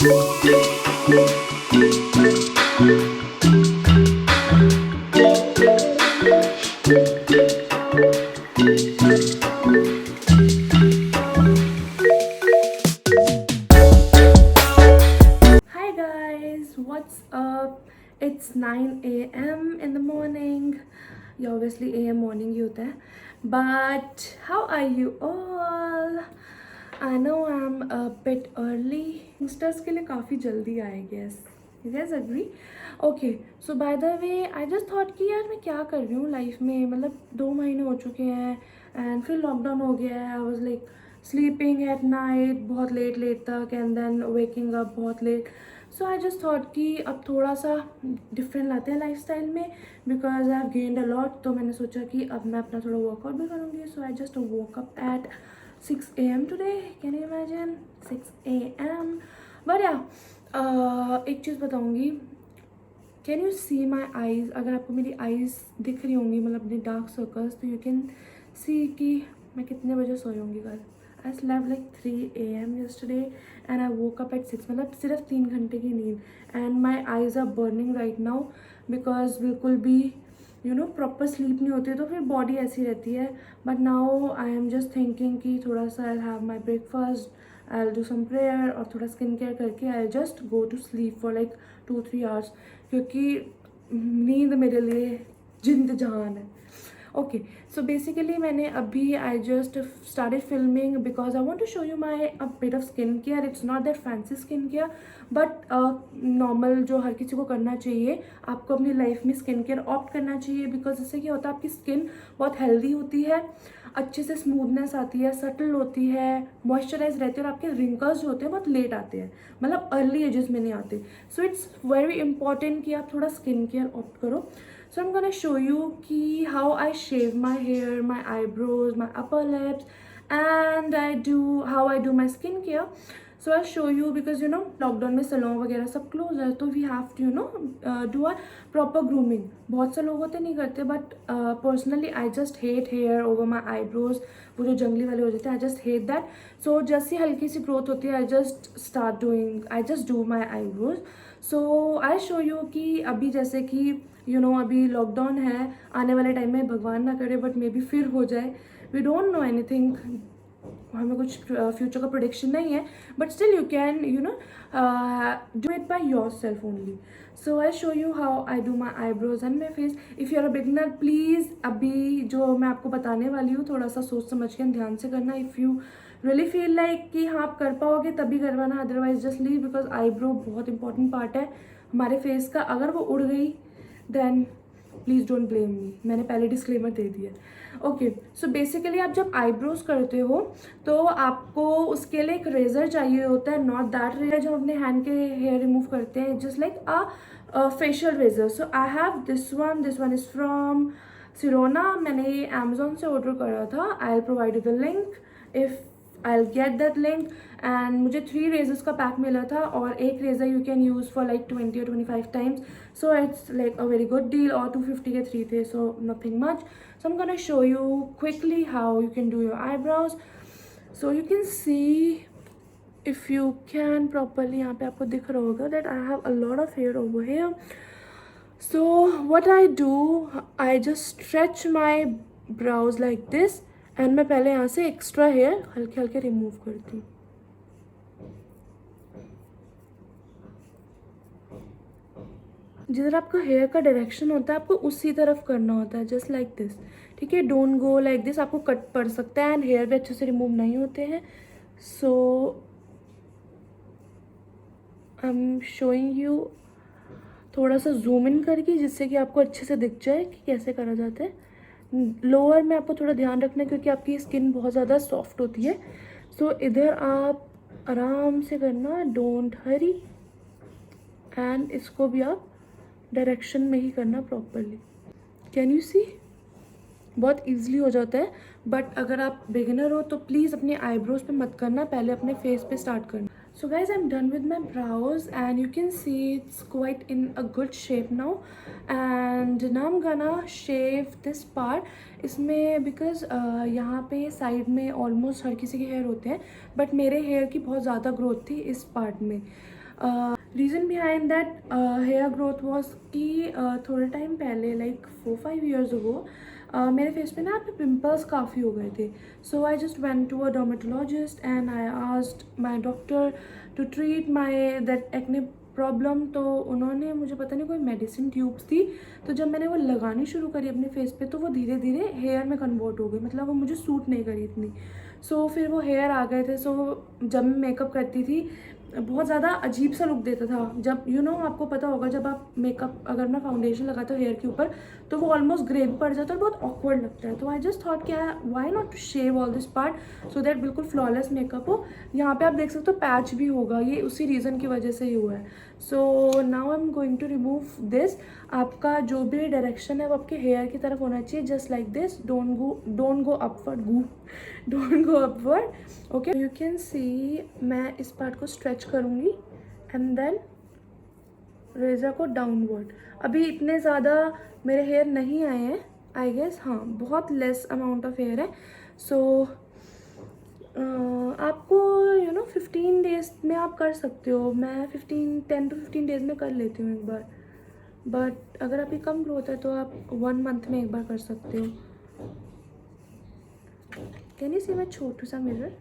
Hi guys, what's up? It's 9 a.m. in the morning. Yeah, obviously AM morning ही होता है. But how are you all? I know I'm a bit early. Youngsters के लिए काफ़ी जल्दी I guess. You guys agree? Okay, so by the way, I just thought कि यार मैं क्या कर रही हूँ लाइफ में, मतलब 2 महीने हो चुके हैं and फिर लॉकडाउन हो गया है. I was like sleeping at night बहुत लेट तक and then waking up बहुत late. So I just thought कि अब थोड़ा सा डिफरेंट लाते हैं लाइफस्टाइल में because I have gained a lot. तो मैंने सोचा कि अब मैं अपना थोड़ा वर्कआउट भी करूँगी. So I just woke up at 6 AM today. Can you imagine 6 AM? But yeah एक चीज़ बताऊँगी. Can you see my eyes? अगर आपको मेरी आईज़ दिख रही होंगी मतलब अपने डार्क सर्कल्स, तो यू कैन सी कि मैं कितने बजे सोई होंगी कल. I slept like 3 AM yesterday and I woke up at 6. मतलब सिर्फ 3 घंटे की नींद. And my eyes are burning right now because बिल्कुल भी प्रॉपर स्लीप नहीं होती, तो फिर बॉडी ऐसी रहती है. But now I am just thinking कि थोड़ा सा I have my breakfast, I will do some prayer और थोड़ा स्किन केयर करके I just go to sleep for like 2-3 hours क्योंकि नींद मेरे लिए जिंद जहान है. ओके, सो बेसिकली मैंने अभी I just started filming because I want to show you my a bit of skin care. It's not that fancy skin care but normal जो हर किसी को करना चाहिए. आपको अपनी लाइफ में स्किन केयर ऑप्ट करना चाहिए बिकॉज इससे क्या होता है, आपकी स्किन बहुत हेल्दी होती है, अच्छे से स्मूथनेस आती है, सटल होती है, मॉइस्चराइज रहती है और आपके रिंकल्स जो होते हैं बहुत लेट आते हैं, मतलब अर्ली एजेस में नहीं आते. सो इट्स वेरी इंपॉर्टेंट कि आप थोड़ा स्किन केयर ऑप्ट करो. So I'm gonna show you ki how I shave my hair, my eyebrows, my upper lips, and how I do my skincare. So I'll show you because lockdown में salon वगैरह सब close है, तो we have to do a proper grooming. बहुत से लोग होते नहीं करते but personally I just hate hair over my eyebrows. वो जो जंगली वाले हो जाते हैं I just hate that. So जैसी हल्की सी growth होती है I just do my eyebrows. So I'll show you कि अभी जैसे कि अभी लॉकडाउन है, आने वाले टाइम में भगवान ना करे बट मे बी फिर हो जाए. वी डोंट नो एनीथिंग, हमें कुछ फ्यूचर का प्रोडिक्शन नहीं है but still you can do it by yourself only. So I show you how I do my eyebrows and my face. If you are a beginner please अभी जो मैं आपको बताने वाली हूँ थोड़ा सा सोच समझ के ध्यान से करना. If you really feel like कि हाँ आप कर पाओगे तभी करवाना, otherwise just leave because eyebrow बहुत इंपॉर्टेंट पार्ट है हमारे फेस का. अगर वो उड़ गई then please don't blame me, मैंने पहले डिस्क्लेमर दे दिया. ओके, सो बेसिकली आप जब आईब्रोज करते हो तो आपको उसके लिए एक रेजर चाहिए होता है, नॉट दैट रेजर जो अपने हैंड के हेयर रिमूव करते हैं, just like a facial razor. So I have this one is from Sirona. मैंने ये अमेजोन से ऑर्डर करा था. I will provide you the link if I'll get that link. and मुझे 3 रेजर्स का पैक मिला था और एक razor you can use for like 20 or 25 times. So it's like a very good deal. और 250 के 3 थे, so nothing much. So I'm gonna show you quickly how you can do your eyebrows. So you can see, if you can properly, यहाँ पे आपको दिख रहा होगा that I have a lot of hair over here. So what I do, I just stretch my brows like this. And मैं पहले यहाँ से एक्स्ट्रा हेयर हल्के हल्के रिमूव करती हूँ. जिधर आपका हेयर का डायरेक्शन होता है आपको उसी तरफ करना होता है, जस्ट लाइक दिस. ठीक है, डोंट गो लाइक दिस, आपको कट पड़ सकता है एंड हेयर भी अच्छे से रिमूव नहीं होते हैं. सो आई एम शोइंग यू थोड़ा सा जूम इन करके जिससे कि आपको अच्छे से दिख जाए कि कैसे करा जाता है. लोअर में आपको थोड़ा ध्यान रखना है क्योंकि आपकी स्किन बहुत ज़्यादा सॉफ्ट होती है. सो इधर आप आराम से करना, डोंट हरी. एंड इसको भी आप डायरेक्शन में ही करना प्रॉपरली. कैन यू सी, बहुत ईजिली हो जाता है. बट अगर आप बिगिनर हो तो प्लीज़ अपने आईब्रोज पे मत करना, पहले अपने फेस पे स्टार्ट करना. So guys, I'm done with my brows and you can see it's quite in a good shape now. And now I'm gonna shave this part. इसमें because यहाँ पे साइड में ऑलमोस्ट हर किसी के हेयर होते हैं बट मेरे हेयर की बहुत ज़्यादा ग्रोथ थी इस पार्ट में. Reason behind that hair growth was कि थोड़े टाइम पहले लाइक 4-5 ईयर्स अगो मेरे फेस पे ना पिम्पल्स काफ़ी हो गए थे. So I just went to a dermatologist and I asked my doctor to treat my that acne problem. तो उन्होंने मुझे पता नहीं कोई मेडिसिन ट्यूब्स थी, तो जब मैंने वो लगानी शुरू करी अपने फेस पे तो वो धीरे धीरे हेयर में कन्वर्ट हो गई. मतलब वो मुझे सूट नहीं करी इतनी. सो फिर वो हेयर आ गए थे. सो जब मैं मेकअप करती थी बहुत ज़्यादा अजीब सा लुक देता था. जब आपको पता होगा जब आप मेकअप अगर मैं फाउंडेशन लगाता हूँ हेयर के ऊपर तो वो ऑलमोस्ट ग्रे भी पड़ जाता है और बहुत ऑकवर्ड लगता है. तो आई जस्ट थॉट क्या why not to shave all this part so that बिल्कुल फ्लॉलेस मेकअप हो. यहाँ पे आप देख सकते हो पैच भी होगा, ये उसी रीज़न की वजह से ही हुआ है. So now I am going to remove this. आपका जो भी डायरेक्शन है वो आपके हेयर की तरफ होना चाहिए, just like this. Don't go upward don't go upward. Okay, you can सी मैं इस पार्ट को स्ट्रेच करूँगी एंड देन रेज़र को डाउनवर्ड. अभी इतने ज़्यादा मेरे हेयर नहीं आए हैं आई गेस. हाँ, बहुत लेस अमाउंट ऑफ हेयर है. सो आपको 15 डेज में आप कर सकते हो. मैं 10 to 15 डेज में कर लेती हूँ एक बार. बट अगर आपकी कम ग्रोथ है तो आप 1 मंथ में एक बार कर सकते हो. कैन यू सी माई छोटू सा mirror?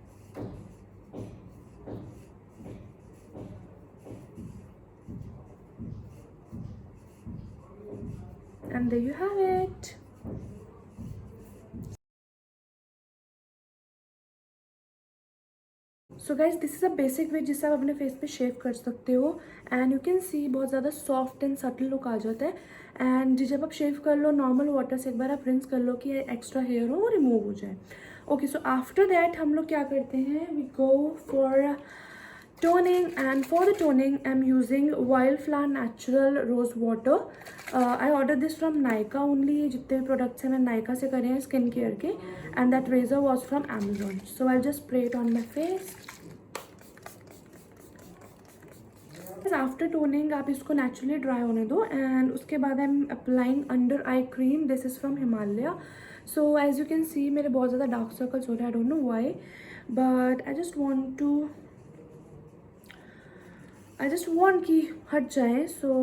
And there you have it. So guys this is a basic way जिससे आप अपने फेस पे शेव कर सकते हो. एंड यू कैन सी बहुत ज़्यादा सॉफ्ट एंड सटल लुक आ जाता है. एंड जब आप शेव कर लो नॉर्मल वाटर से एक बार आप रिंस कर लो कि एक्स्ट्रा हेयर हो वो रिमूव हो जाए. ओके, सो आफ्टर दैट हम लोग क्या करते हैं, we go for toning. And for the toning I'm using Wildflower natural rose water. I ordered this from Nykaa only. जितने भी प्रोडक्ट्स हैं मैं नायका से करे हैं स्किन केयर के. And that razor was from Amazon. So I just spray it on my face. After toning आप इसको नेचुरली ड्राई होने दो एंड उसके बाद I am applying under eye cream. This is from Himalaya. So as you can see मेरे बहुत ज़्यादा dark circles हो रहे हैं. I don't know why but I just want कि हट जाए. सो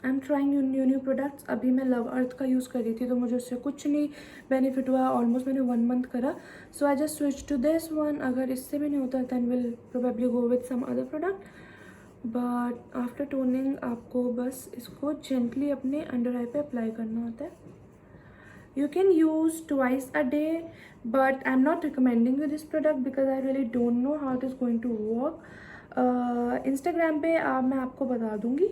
आई एम ट्राइंग न्यू प्रोडक्ट्स. अभी मैं लव अर्थ का यूज़ कर रही थी तो मुझे उससे कुछ नहीं बेनिफिट हुआ. ऑलमोस्ट मैंने 1 मंथ करा. So I just switch to this one. अगर इससे भी नहीं होता then will probably go with some other product. But after toning आपको बस इसको जेंटली अपने अंडर आई पे अप्लाई करना होता है. You can use twice a day but I'm not recommending you this product because I really don't know how it is going to work. Instagram पे मैं आपको बता दूँगी.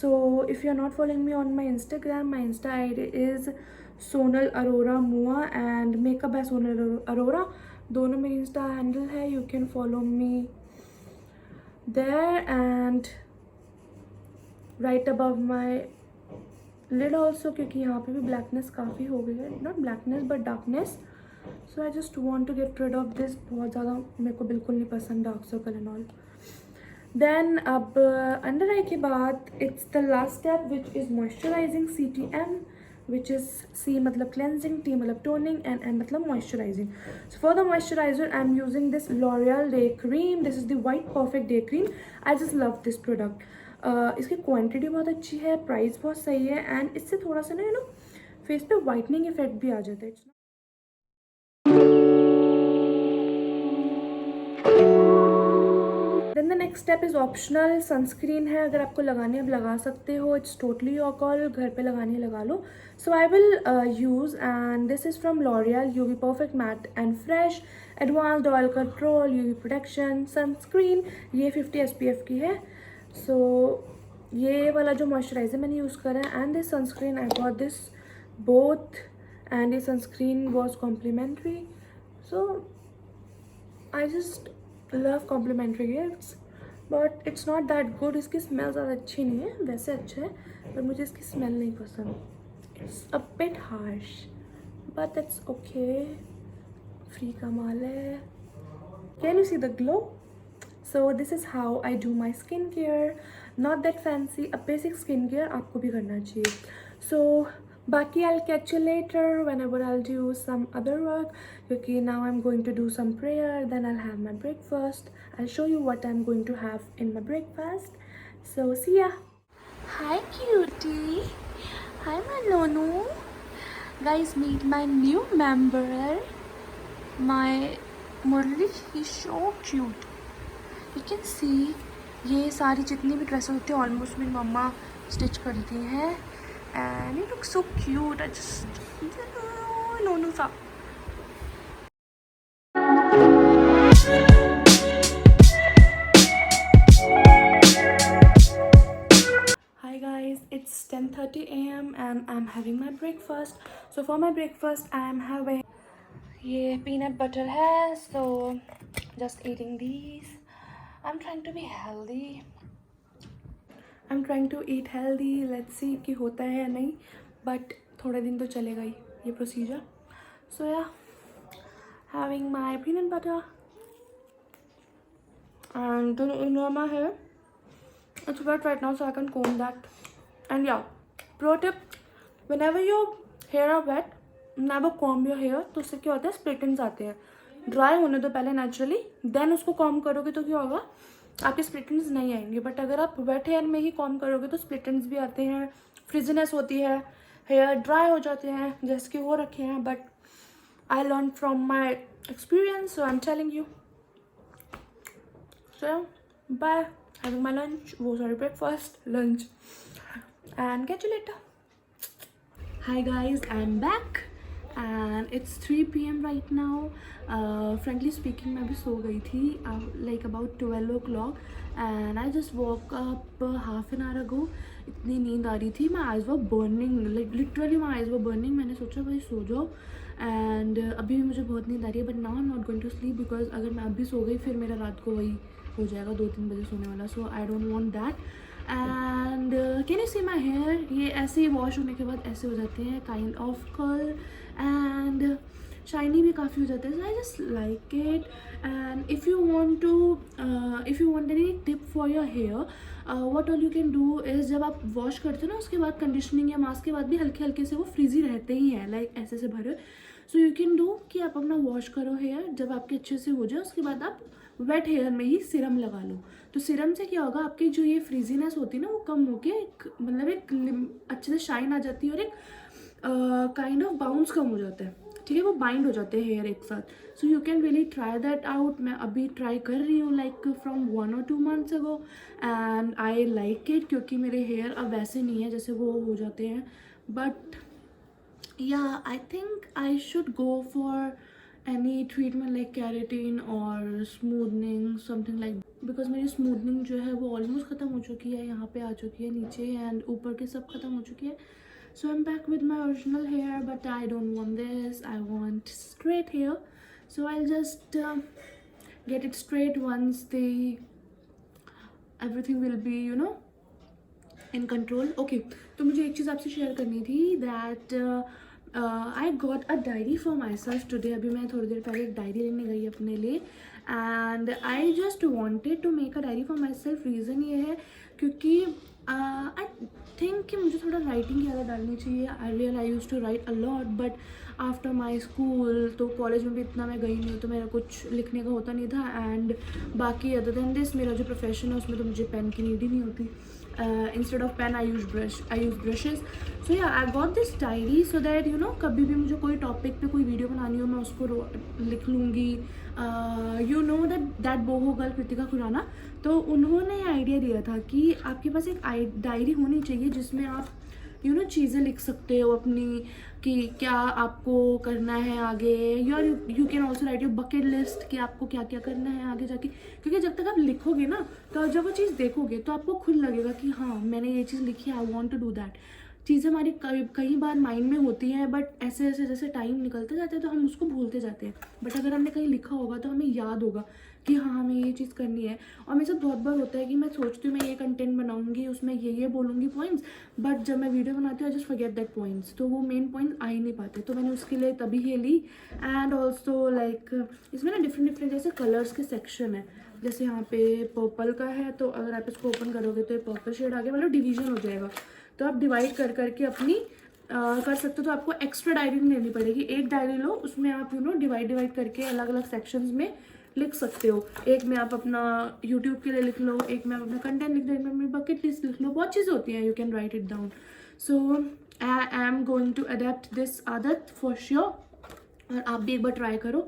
So if you are not following me on my Instagram, my Insta ID is Sonal Arora Mua and Makeup by Sonal Arora. दोनों मेरी Insta handle है. You can follow me there and right above my lid also, क्योंकि यहाँ पे भी blackness काफ़ी हो गई है. Not blackness but darkness. So I just want to get rid of this. बहुत ज़्यादा मेरे को बिल्कुल नहीं पसंद dark circle and all. Then अब अंडर आई के बाद it's the last step which is moisturizing. CTM which is C मतलब क्लेंजिंग, T मतलब टोनिंग एंड M मतलब moisturizing. So for the moisturizer I am using this L'Oreal day cream. This is the white perfect day cream. I just love this product. इसकी quantity बहुत अच्छी है, price बहुत सही है and इससे थोड़ा सा ना फेस पे वाइटनिंग इफेक्ट भी आ जाता है. Then the next step is optional. Sunscreen है, अगर आपको लगानी है आप लगा सकते हो. It's totally your call. घर पे लगानी है लगा लो. So I will use and this is from L'Oreal UV perfect matte and fresh advanced oil control UV protection sunscreen. ये 50 SPF की है. सो ये वाला जो मॉइस्चराइज़र मैंने यूज़ करा है and this sunscreen I got this both and ये sunscreen was complimentary. So I just love complimentary gifts but it's not that good. इसकी स्मेल ज़्यादा अच्छी नहीं है, वैसे अच्छा है पर मुझे इसकी स्मेल नहीं पसंद. It's a bit harsh but it's okay. Free का माल है. Can you see the glow? So this is how I do my skincare. Not that fancy, a basic skincare आपको भी करना चाहिए. So Baki, I'll catch you later whenever I'll do some other work. Okay, now I'm going to do some prayer, then I'll have my breakfast. I'll show you what I'm going to have in my breakfast. So, see ya. Hi, cutie. Hi, my Nonu. Guys, meet my new member. My Murli, he's so cute. You can see, ये सारी जितनी भी dresses होती हैं almost मेरी मम्मा stitch करती हैं and it looks so cute. I just no सा. Hi guys, it's 10:30 a.m. and I'm having my breakfast. So for my breakfast I'm having ये peanut butter है, so just eating these. I'm trying to be healthy. I'm trying to eat healthy. Let's see कि होता है या नहीं, but थोड़े दिन तो चलेगा ही ये procedure. So yeah, having my peanut butter and don't ignore my hair. It's wet right now, so I can comb that. And yeah, pro tip: whenever your hair are wet, never comb your hair. तो उससे क्या होता है, split ends आते हैं. Dry होने दो पहले नेचुरली, देन उसको कॉम करोगे तो क्या होगा, आपके स्प्लिट एंड्स नहीं आएंगे. बट अगर आप वेट हेयर में ही कॉम करोगे तो स्प्लिट एंड्स भी आते हैं, फ्रिजीनेस होती है, हेयर ड्राई हो जाते हैं जैसे कि हो रखे हैं. But I learn from my experience, so I am telling you. So bye, having my lunch, breakfast, lunch, and catch you later. Hi guys, I'm back and it's 3 p.m. right now. Frankly speaking, मैं भी सो गई थी like about 12 o'clock and I just woke up half an hour ago. इतनी नींद आ रही थी, my eyes were burning, like literally my eyes were burning. मैंने सोचा भाई सो जाओ and अभी भी मुझे बहुत नींद आ रही है, but now I'm not going to sleep because अगर मैं अभी सो गई फिर मेरा रात को वही हो जाएगा 2-3 बजे सोने वाला. So I don't want that. And can you see my hair, ये ऐसे ही वॉश होने के बाद ऐसे हो जाते हैं, kind of curl and shiny भी काफ़ी हो जाता है. So I just like it. And if you want any tip for your hair, what all you can do is, जब आप वॉश करते हो ना उसके बाद कंडीशनिंग या मास्क के बाद भी हल्के हल्के से वो फ्रीजी रहते ही हैं, लाइक ऐसे से भरे. सो यू कैन डू कि आप अपना वॉश करो हेयर, जब आपके अच्छे से हो जाए उसके बाद आप वेट हेयर में ही सिरम लगा लो. तो सिरम से क्या होगा, आपकी जो ये फ्रीजीनेस होती है ना वो कम होके एक मतलब एक अच्छे से शाइन आ जाती है और एक काइंड ऑफ बाउंस कम हो जाता है. ठीक है, वो बाइंड हो जाते हैं हेयर एक साथ. सो you can really try that out. मैं अभी ट्राई कर रही हूँ like from 1 or 2 months ago and I like it, क्योंकि मेरे हेयर अब वैसे नहीं है जैसे वो हो जाते हैं. But yeah, I think I should go for any treatment like keratin or smoothing, something like, because मेरी smoothing जो है वो almost ख़त्म हो चुकी है, यहाँ पे आ चुकी है नीचे and ऊपर के सब ख़त्म हो चुकी है. So I'm back with my original hair, but I don't want this. I want straight hair. So I'll just get it straight once everything will be, you know, in control. Okay, तो मुझे एक चीज़ आपसे share करनी थी that I got a diary for my self today. अभी मैं थोड़ी देर पहले एक डायरी लेने गई अपने लिए and I just wanted to make a diary for myself. Reason ये है क्योंकि आई थिंक कि मुझे थोड़ा राइटिंग ज़्यादा डालनी चाहिए. I use to write a lot, but after my school तो कॉलेज में भी इतना मैं गई नहीं हूँ तो मेरा कुछ लिखने का होता नहीं था. एंड बाकी अदर देन दिस मेरा जो प्रोफेशन है उसमें तो मुझे पेन की नीड ही नहीं होती. Instead of pen I use brushes. So yeah, I got this diary so that you know कभी भी मुझे कोई टॉपिक पे कोई वीडियो बनानी हो मैं उसको लिख लूँगी. You know that boho girl Kritika Khurana, तो उन्होंने ये आइडिया दिया था कि आपके पास एक डायरी होनी चाहिए जिसमें आप यू नो चीज़ें लिख सकते हो अपनी कि क्या आपको करना है आगे. You can also right your bucket list कि आपको क्या क्या करना है आगे जाके. क्योंकि जब तक आप लिखोगे ना तो जब वो चीज़ देखोगे तो आपको खुद लगेगा कि हाँ मैंने ये चीज़ लिखी है, I want to do that. चीज़ें हमारी कई बार माइंड में होती हैं बट ऐसे ऐसे जैसे टाइम निकलते जाते हैं तो हम उसको भूलते जाते हैं. बट अगर हमने कहीं लिखा होगा तो हमें याद होगा कि हाँ हमें ये चीज़ करनी है. और मेरे साथ बहुत बार होता है कि मैं सोचती हूँ मैं ये कंटेंट बनाऊँगी उसमें ये बोलूँगी पॉइंट्स, बट जब मैं वीडियो बनाती हूँ I just forget that points, तो वो मेन पॉइंट आ ही नहीं पाते. तो मैंने उसके लिए तभी ये ली. एंड ऑल्सो लाइक इसमें ना डिफरेंट जैसे कलर्स के सेक्शन है. जैसे यहाँ पे पर्पल का है तो अगर आप इसको ओपन करोगे तो ये पर्पल शेड आ गया, मतलब डिवीजन हो जाएगा. तो आप डिवाइड कर करके अपनी कर सकते हो तो आपको एक्स्ट्रा डायरी नहीं लेनी पड़ेगी। एक डायरी लो, उसमें आप डिवाइड करके अलग अलग सेक्शंस में लिख सकते हो। एक में आप अपना यूट्यूब के लिए लिख लो, एक में आप अपना कंटेंट लिख लो, एक में अपनी बकेट लिस्ट लिख लो, बहुत चीज़ें होती हैं, you can write it down. So I am going to adapt this आदत फॉर श्योर। और आप भी एक बार ट्राई करो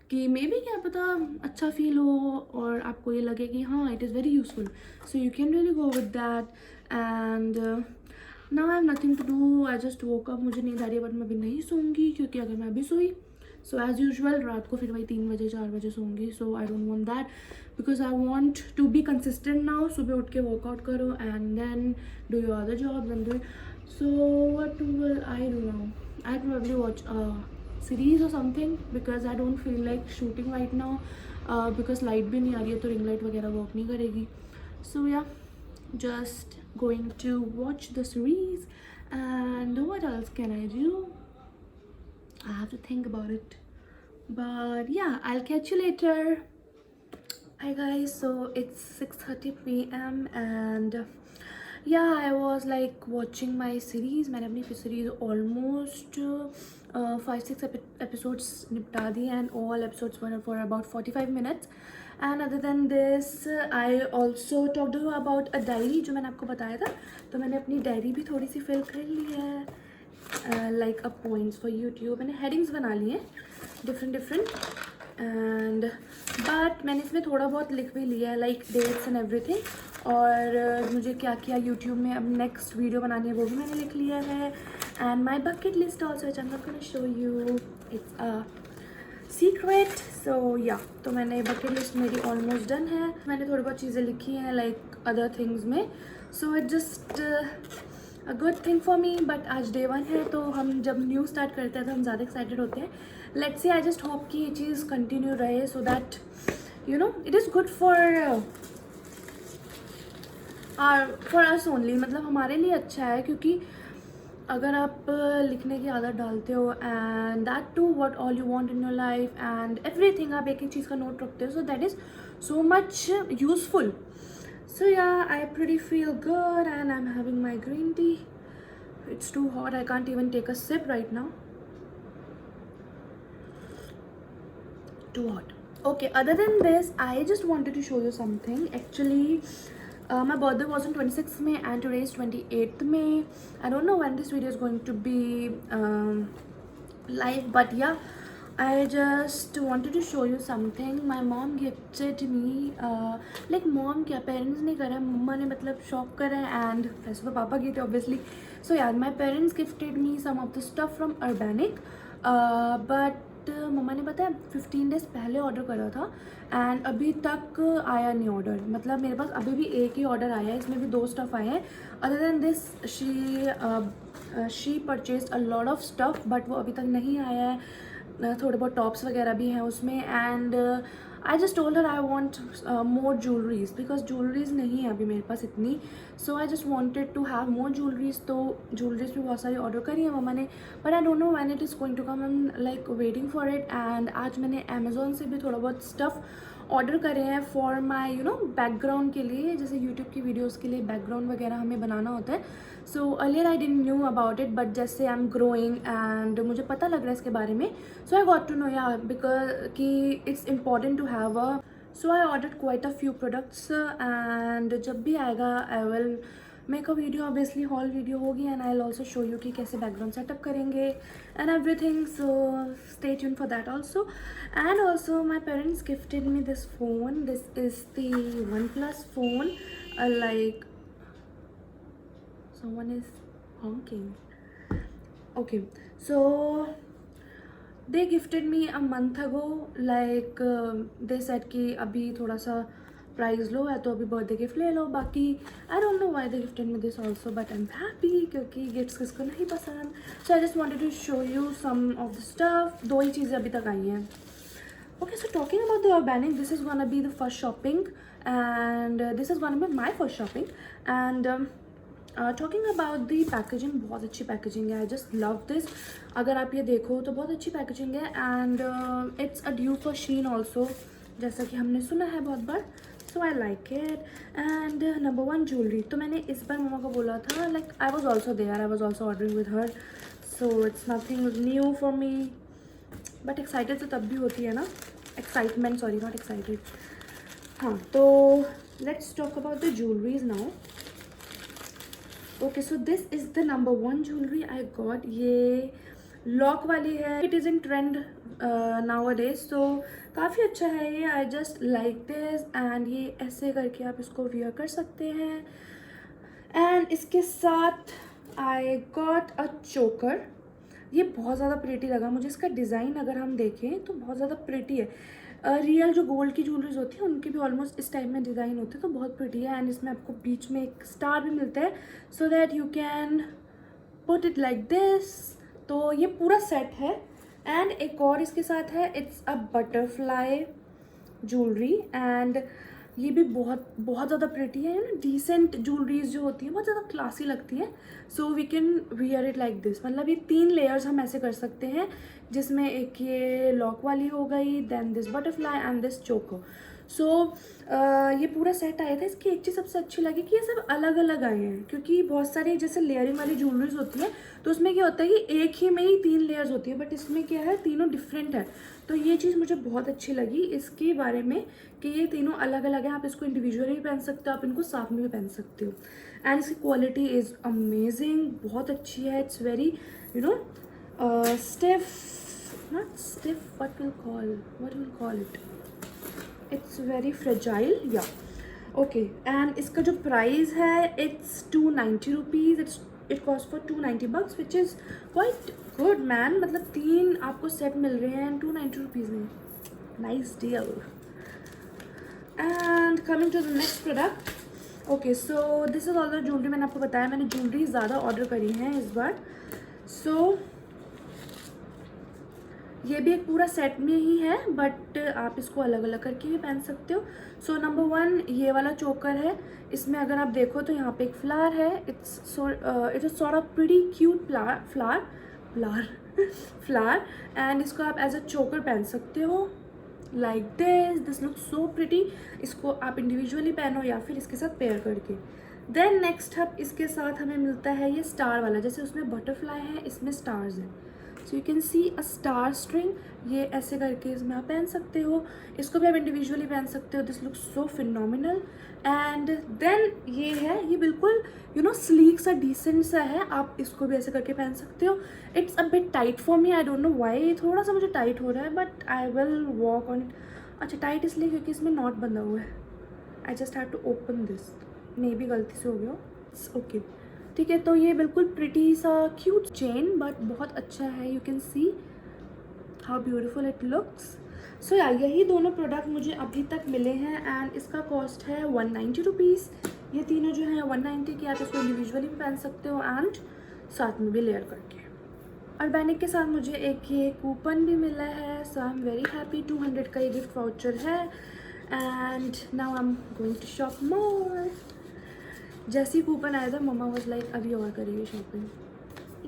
कि मे बी क्या पता अच्छा फील हो और आपको ये लगे कि हाँ it is very useful, so you can really go with that. And now I have nothing to do, I just woke up, मुझे नींद आ रही है बट मैं अभी नहीं सोऊंगी, क्योंकि अगर मैं अभी सोई सो एज़ यूजुअल रात को फिर वही 3 बजे 4 बजे सोऊंगी। So I don't want that, because I want to be consistent now. सुबह उठ के वर्कआउट करो and then do your other jobs and do. So what will I do now? I probably watch series or something because I don't feel like shooting right now, because light भी नहीं आ रही है तो ring light वगैरह work नहीं करेगी। So yeah, just going to watch the series and what else can I do? I have to think about it, but yeah, I'll catch you later. Hi guys, so it's 6:30 p.m. and yeah, I was like watching my series. मैंने अपनी series almost 5-6 episodes निपटा दी and all episodes were for about 45 minutes. And other than this, I also talked to you about a diary जो मैंने आपको बताया था, तो मैंने अपनी डायरी भी थोड़ी सी फिल कर ली है, like a points for YouTube। मैंने headings बना ली हैं different एंड बट मैंने इसमें थोड़ा बहुत लिख भी लिया है, लाइक डेट्स एंड एवरीथिंग। और मुझे क्या क्या यूट्यूब में अब नेक्स्ट वीडियो बनानी है वो भी मैंने लिख लिया है। And my bucket list also which I am not gonna show you, it's a secret. So yeah, तो मैंने बकेट लिस्ट मेरी ऑलमोस्ट डन है। मैंने थोड़ी बहुत चीज़ें लिखी हैं लाइक अदर थिंग्स में, so it just a good thing for me. But आज डे 1 है, तो हम जब न्यू स्टार्ट करते हैं तो हम ज़्यादा एक्साइटेड होते हैं। Let's see, I just hope कि ये चीज़ कंटिन्यू रहे, so that you know it is good for us only, मतलब हमारे लिए अच्छा है। क्योंकि अगर आप लिखने की आदत डालते हो and that too what all you want in your life and everything, आप एक एक चीज़ का नोट रखते हो, so that is so much useful. So yeah, I pretty feel good and I'm having my green tea. It's too hot, I can't even take a sip right now. Too hot. Okay, other than this, I just wanted to show you something. Actually, my birthday was on 26th May and today is 28th May. I don't know when this video is going to be live, but yeah, I just wanted to show you something. My mom gifted me, like mom क्या parents ने करा, मम्मा ने मतलब shop करा and वैसे तो पापा की थे obviously. So yeah, my parents gifted me some of the stuff from Urbanic, but मम्मा ने पता है 15 days पहले ऑर्डर करा था एंड अभी तक आया नहीं ऑर्डर। मतलब मेरे पास अभी भी एक ही ऑर्डर आया है, इसमें भी 2 स्टफ़ आए हैं। Other than this she purchase a lot of stuff, but वो अभी तक नहीं आया है। थोड़े बहुत टॉप्स वगैरह भी हैं उसमें। And I just told her I want more jewelleries, because jewelleries नहीं है अभी मेरे पास इतनी। So I just wanted to have more jewelleries, तो ज्वेलरीज भी बहुत सारी ऑर्डर करी है मम्मा ने, but I don't know when it is going to come, I am like waiting for it. And आज मैंने अमेजोन से भी थोड़ा बहुत स्टफ़ ऑर्डर करे हैं for my you know background के लिए, जैसे यूट्यूब की वीडियोज़ के लिए बैकग्राउंड वगैरह हमें बनाना होता है। So earlier I didn't knew about it, but जैसे आई एम ग्रोइंग एंड मुझे पता लग रहा है इसके बारे में, so I got to know yeah because कि it's important to have a. So I order quite a few products and जब भी आएगा I will make a video, obviously haul video होगी and I will also show you कि कैसे background setup करेंगे and everything. So stay tune for that also. And also my parents gifted me this phone, this is the OnePlus phone, like someone is honking. Okay, so they gifted me a month ago, like they said कि अभी थोड़ा सा price लो है तो अभी birthday gift ले लो। बाकी I don't know why they gifted me this also, but I am happy क्योंकि गिफ्ट्स किसको नहीं पसंद। So I just wanted to show you some of the stuff. 2 ही चीज़ें अभी तक आई हैं। Okay, so talking about the Urbanic, this is gonna be the first shopping and this is gonna be my first shopping and talking about the packaging, बहुत अच्छी packaging है, I just love this। अगर आप ये देखो तो बहुत अच्छी पैकेजिंग है and it's a dew for sheen also, जैसा कि हमने सुना है बहुत बार। So I like it. And number 1 jewellery. तो मैंने इस बार मम्मा को बोला था, like I was also there, I was also ordering with her, so it's nothing new for me. But excited तो तब भी होती है ना, एक्साइटमेंट, सॉरी नॉट एक्साइटेड. हाँ, तो let's talk about the jewelleries now. Okay, so this is the number 1 jewellery I got. ये lock वाली है. It is in trend nowadays, so काफ़ी अच्छा है ये. I just like this. And ये ऐसे करके आप इसको वियर कर सकते हैं. एंड इसके साथ आई गॉट अ चोकर. ये बहुत ज़्यादा प्रिटी लगा मुझे. इसका डिज़ाइन अगर हम देखें तो बहुत ज़्यादा प्रिटी है. रियल जो गोल्ड की ज्वेलरीज होती है उनके भी ऑलमोस्ट इस टाइप में डिज़ाइन होते हैं, तो बहुत प्रिटी है. एंड इसमें आपको बीच में एक स्टार भी मिलता है, so that you can put it like this. तो ये पूरा सेट है. एंड एक और इसके साथ है, it's a butterfly jewellery. And ये भी बहुत बहुत ज़्यादा प्रिटी है ना. डिसेंट ज्वेलरीज जो होती हैं बहुत ज़्यादा क्लासी लगती है. So we can wear it like this. मतलब ये 3 लेयर्स हम ऐसे कर सकते हैं, जिसमें एक ये लॉक वाली हो गई, then this butterfly and this choco. सो ये पूरा सेट आया था. इसकी एक चीज़ सबसे अच्छी लगी कि ये सब अलग अलग आए हैं, क्योंकि बहुत सारी जैसे लेयरिंग वाली ज्वेलरीज होती है तो उसमें क्या होता है कि एक ही में ही 3 लेयर्स होती है, बट इसमें क्या है, तीनों डिफरेंट है. तो ये चीज़ मुझे बहुत अच्छी लगी इसके बारे में कि ये तीनों अलग अलग हैं. आप इसको इंडिविजुअली भी पहन सकते हो, आप इनको साथ में भी पहन सकते हो. एंड इसकी क्वालिटी इज़ अमेजिंग, बहुत अच्छी है. It's very stiff, not stiff, what we'll call it, it's very fragile, yeah. Okay, and इसका जो प्राइस है, it's 290 rupees. It cost for 290 bucks, which is quite good, man. मतलब 3 आपको set मिल रहे हैं 290 रुपीज़ में. Nice deal. And coming to the next product. Okay, so this is all the jewellery. मैंने आपको बताया मैंने ज्वेलरी ज़्यादा ऑर्डर करी हैं इस बार. सो ये भी एक पूरा सेट में ही है, बट आप इसको अलग अलग करके भी पहन सकते हो. सो नंबर 1 ये वाला चोकर है. इसमें अगर आप देखो तो यहाँ पे एक फ्लावर है. It's sort of pretty cute flower. And इसको आप एज अ चोकर पहन सकते हो like this look so pretty. इसको आप इंडिविजुअली पहनो या फिर इसके साथ पेयर करके. देन नेक्स्ट अब इसके साथ हमें मिलता है ये स्टार वाला. जैसे उसमें बटरफ्लाई है, इसमें स्टार्स हैं. सो you can C a star string. ये ऐसे करके इसमें आप पहन सकते हो. इसको भी आप इंडिविजुअली पहन सकते हो. This look so phenomenal. And then ये है, ये बिल्कुल स्लीक सा डिसेंट सा है. आप इसको भी ऐसे करके पहन सकते हो. It's a bit tight for me, I don't know why. थोड़ा सा मुझे टाइट हो रहा है, but I will walk on it. अच्छा, टाइट इसलिए क्योंकि इसमें नॉट बंधा हुआ है. I just have to open this. Maybe गलती से हो गया. ओके, ठीक है. तो ये बिल्कुल प्रिटी सा क्यूट चेन, बट बहुत अच्छा है. You can see how beautiful it looks. So yeah यही दोनों प्रोडक्ट मुझे अभी तक मिले हैं. एंड इसका कॉस्ट है 190 रुपीज़. ये तीनों जो हैं 190 की. आप इसको इंडिविजुअली भी पहन सकते हो एंड साथ में भी लेयर करके. अर्बैनिक के साथ मुझे एक ये कूपन भी मिला है. So I am very happy. 200 का ये गिफ्ट वाउचर है. And now I am going to shop more. जैसे ही कूपन आया था मम्मा वाज लाइक अभी और करिए शॉपिंग.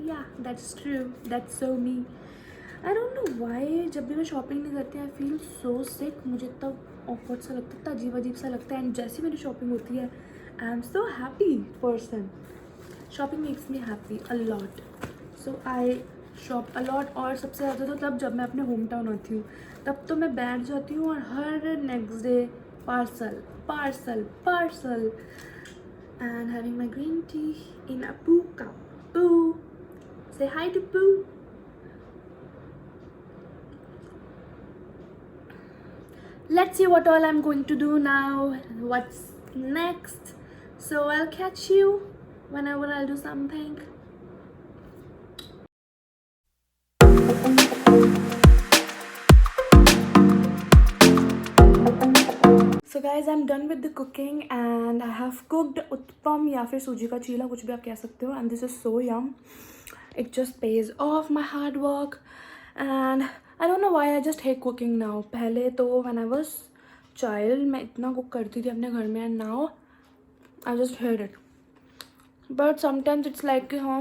या that's true, that's so me. I don't know why जब भी मैं शॉपिंग नहीं करती आई फील सो सिक. मुझे तब ऑकवर्ड सा लगता है, इतना अजीब अजीब सा लगता है. एंड जैसे मेरी शॉपिंग होती है I am so happy person. Shopping makes me happy a lot. So I shop a lot. और सबसे ज़्यादा तो तब जब मैं अपने होम टाउन आती हूँ, तब तो मैं बैठ जाती हूँ और हर next day parcel parcel parcel. And having my green tea in a Poo cup. Poo, say hi to Poo. Let's see what all I'm going to do now. What's next? So I'll catch you whenever I'll do something. So guys, I'm done with the cooking and I have cooked uttapam या फिर सूजी का चीला, कुछ भी आप कह सकते हो. And this is so yum. It just pays off my hard work. And I don't know why I just hate cooking now. पहले तो when I was child मैं इतना कुक करती थी अपने घर में, and now I just hate it. But sometimes it's like कि हाँ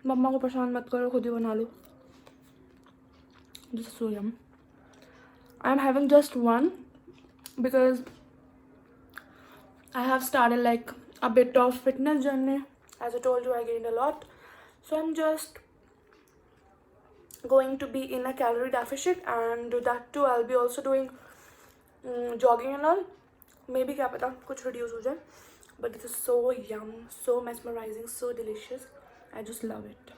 मम्मा को परेशान मत करो, खुद ही बना लो. This is so yum. I'm having just one because I have started like a bit of fitness journey. As I told you, I gained a lot. So I'm just going to be in a calorie deficit, and that too I'll be also doing jogging and all. Maybe क्या पता कुछ reduce हो जाए. But this is so yum, so mesmerizing, so delicious. I just love it.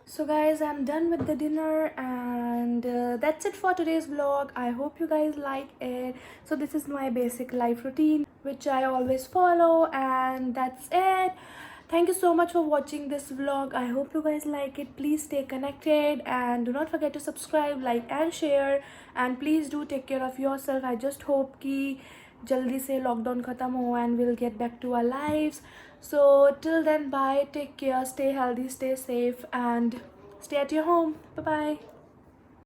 So guys, I'm done with the dinner, and that's it for today's vlog. I hope you guys like it. So this is my basic life routine which I always follow, and that's it. Thank you so much for watching this vlog. I hope you guys like it. Please stay connected and do not forget to subscribe, like and share, and please do take care of yourself. I just hope कि जल्दी से lockdown ख़त्म हो and we'll get back to our lives. So till then, bye, take care, stay healthy, stay safe, and stay at your home. Bye bye.